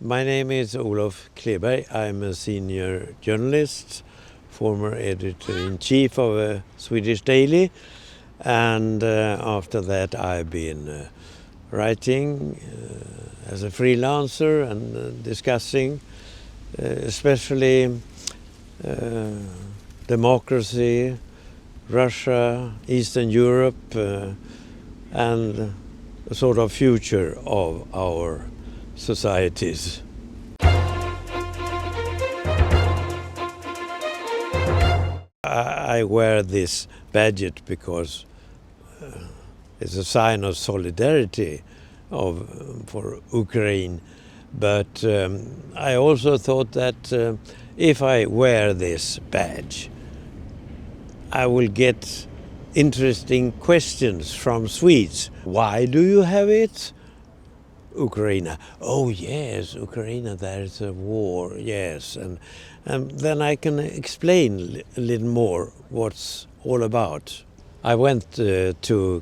My name is Olof Kleberg. I'm a senior journalist, former editor-in-chief of Swedish Daily, and after that I've been writing as a freelancer and discussing especially democracy, Russia, Eastern Europe, and the sort of future of our societies. I wear this badge because it's a sign of solidarity for Ukraine. But I also thought that if I wear this badge, I will get interesting questions from Swedes. Why do you have it? Ukraine. Oh yes, Ukraine, there is a war, yes. And then I can explain a little more what's all about. I went to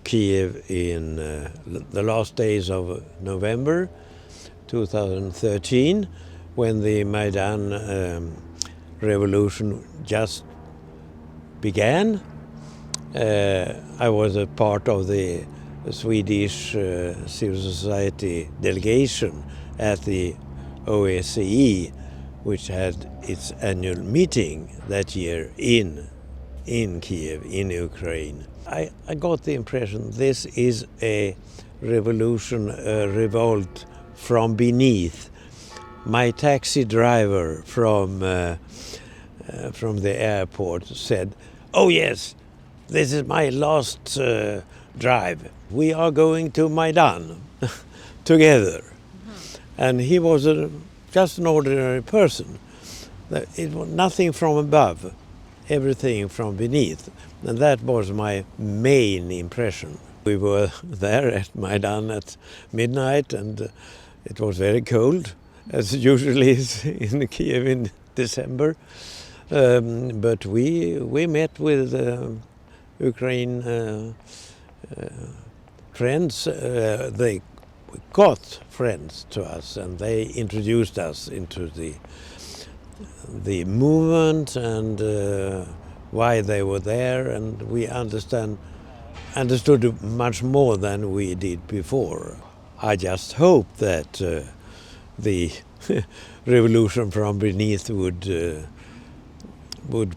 Kyiv in the last days of November 2013, when the Maidan revolution just began. I was a part of the Swedish civil society delegation at the OSCE, which had its annual meeting that year in Kyiv, in Ukraine. I got the impression this is a revolution, a revolt from beneath. My taxi driver from the airport said, "Oh yes, this is my last drive. We are going to Maidan together." And he was just an ordinary person. It was nothing from above, everything from beneath. And that was my main impression. We were there at Maidan at midnight, and it was very cold, as usually is in Kyiv in December. But we met with Ukraine friends. They got friends to us, and they introduced us into the movement and why they were there, and we understood much more than we did before. I just hope that the revolution from beneath would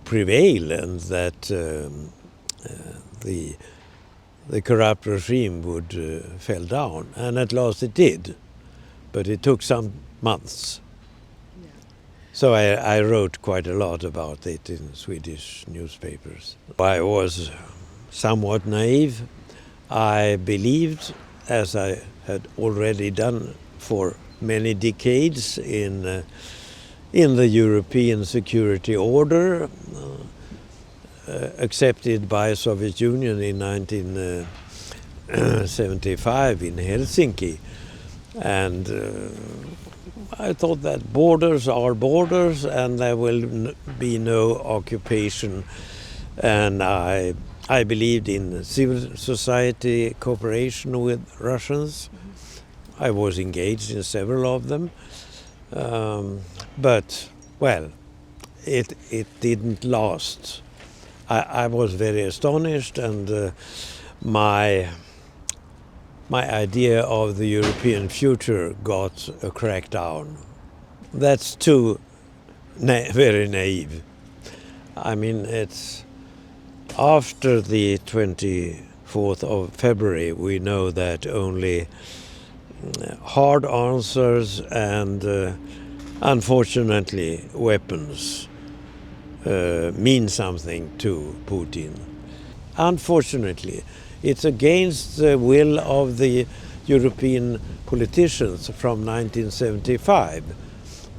prevail, and that the corrupt regime would fall down. And at last it did, but it took some months. Yeah. So I wrote quite a lot about it in Swedish newspapers. I was somewhat naive. I believed, as I had already done for many decades, in the European security order, accepted by Soviet Union in 1975 in Helsinki. And I thought that borders are borders, and there will be no occupation. And I believed in civil society cooperation with Russians. I was engaged in several of them. But, well, it didn't last. I was very astonished, and my idea of the European future got a crackdown. That's too very naive. I mean, it's after the 24th of February, we know that only hard answers and, unfortunately, weapons mean something to Putin. Unfortunately, it's against the will of the European politicians from 1975.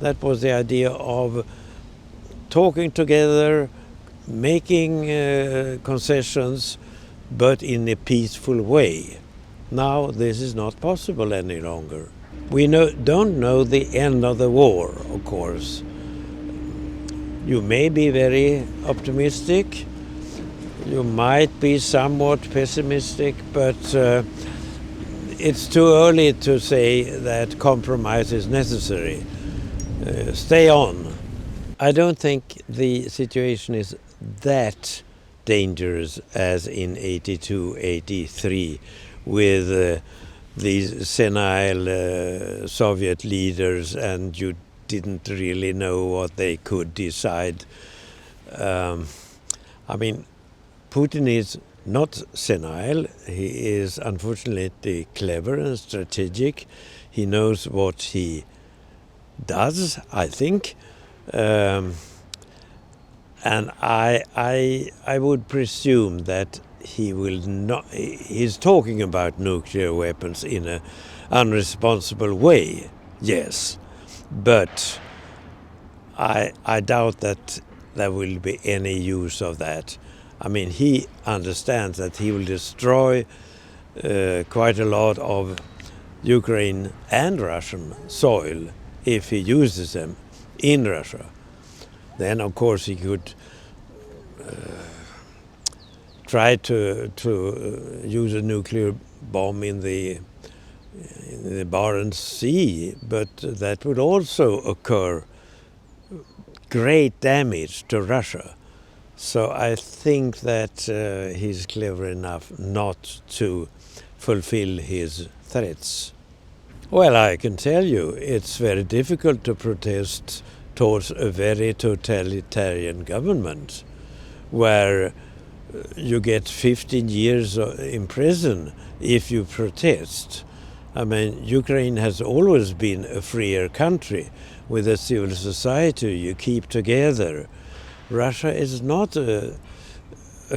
That was the idea of talking together, making concessions, but in a peaceful way. Now this is not possible any longer. We don't know the end of the war, of course. You may be very optimistic, you might be somewhat pessimistic, but it's too early to say that compromise is necessary. Stay on. I don't think the situation is that dangerous as in 82, 83 with these senile Soviet leaders, and you didn't really know what they could decide. I mean, Putin is not senile. He is unfortunately clever and strategic. He knows what he does, I think. And I would presume that he will not. He's talking about nuclear weapons in an unresponsible way, yes, but I doubt that there will be any use of that. I mean, he understands that he will destroy quite a lot of Ukraine and Russian soil if he uses them in Russia. Then, of course, he could try to use a nuclear bomb in the Barents Sea, but that would also occur great damage to Russia. So I think that he's clever enough not to fulfill his threats. Well, I can tell you, it's very difficult to protest towards a very totalitarian government where you get 15 years in prison if you protest. I mean, Ukraine has always been a freer country with a civil society you keep together. Russia is not a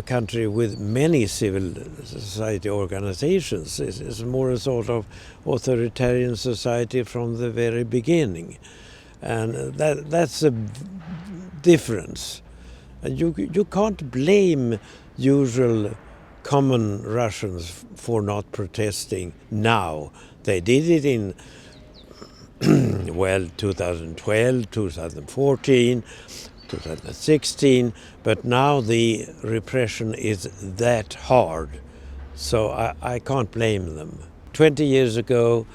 country with many civil society organizations. It's more a sort of authoritarian society from the very beginning. And that's a difference. And you can't blame usual common Russians for not protesting now. They did it in, 2012, 2014, 2016, but now the repression is that hard, so I can't blame them. 20 years ago,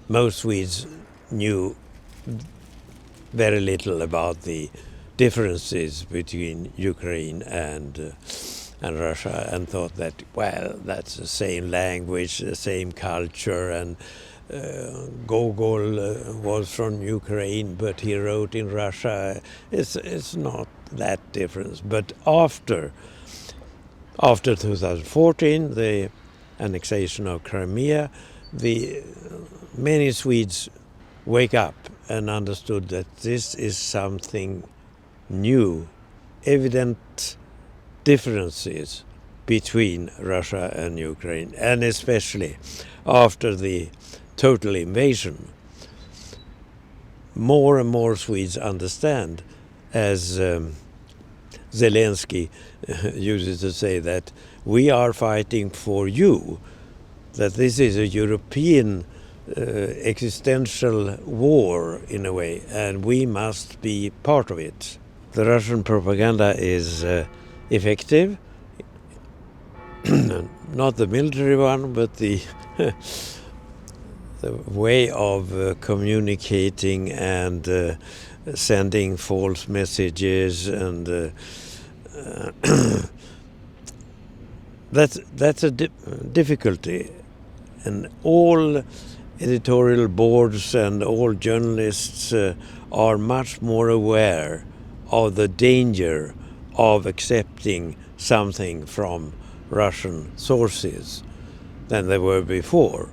most Swedes knew very little about the differences between Ukraine and Russia, and thought that, well, that's the same language, the same culture, and Gogol was from Ukraine, but he wrote in Russia. It's not that difference. But after 2014, the annexation of Crimea, many Swedes wake up and understood that this is something new, evident differences between Russia and Ukraine, and especially after the total invasion. More and more Swedes understand, as Zelensky uses to say, that we are fighting for you, that this is a European existential war in a way, and we must be part of it. The Russian propaganda is effective, not the military one, but the way of communicating and sending false messages, and that's a difficulty, and all editorial boards and all journalists are much more aware of the danger of accepting something from Russian sources than they were before.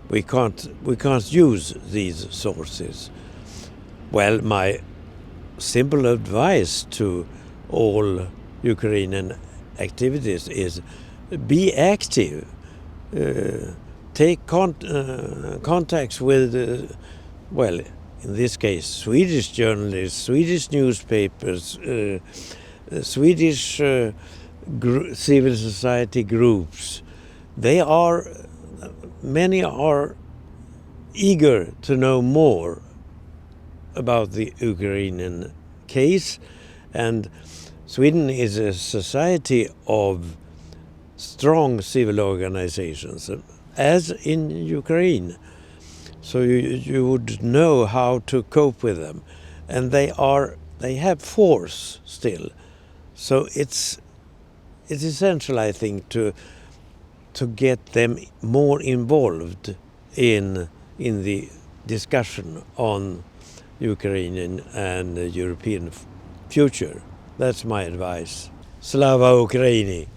We can't use these sources. Well, my simple advice to all Ukrainian activities is be active. Take contacts with, well, in this case, Swedish journalists, Swedish newspapers, Swedish civil society groups. Many are eager to know more about the Ukrainian case, and Sweden is a society of strong civil organizations, as in Ukraine. So you would know how to cope with them. And they have force still. So it's essential, I think, to get them more involved in the discussion on Ukrainian and European future. That's my advice. Slava Ukraini!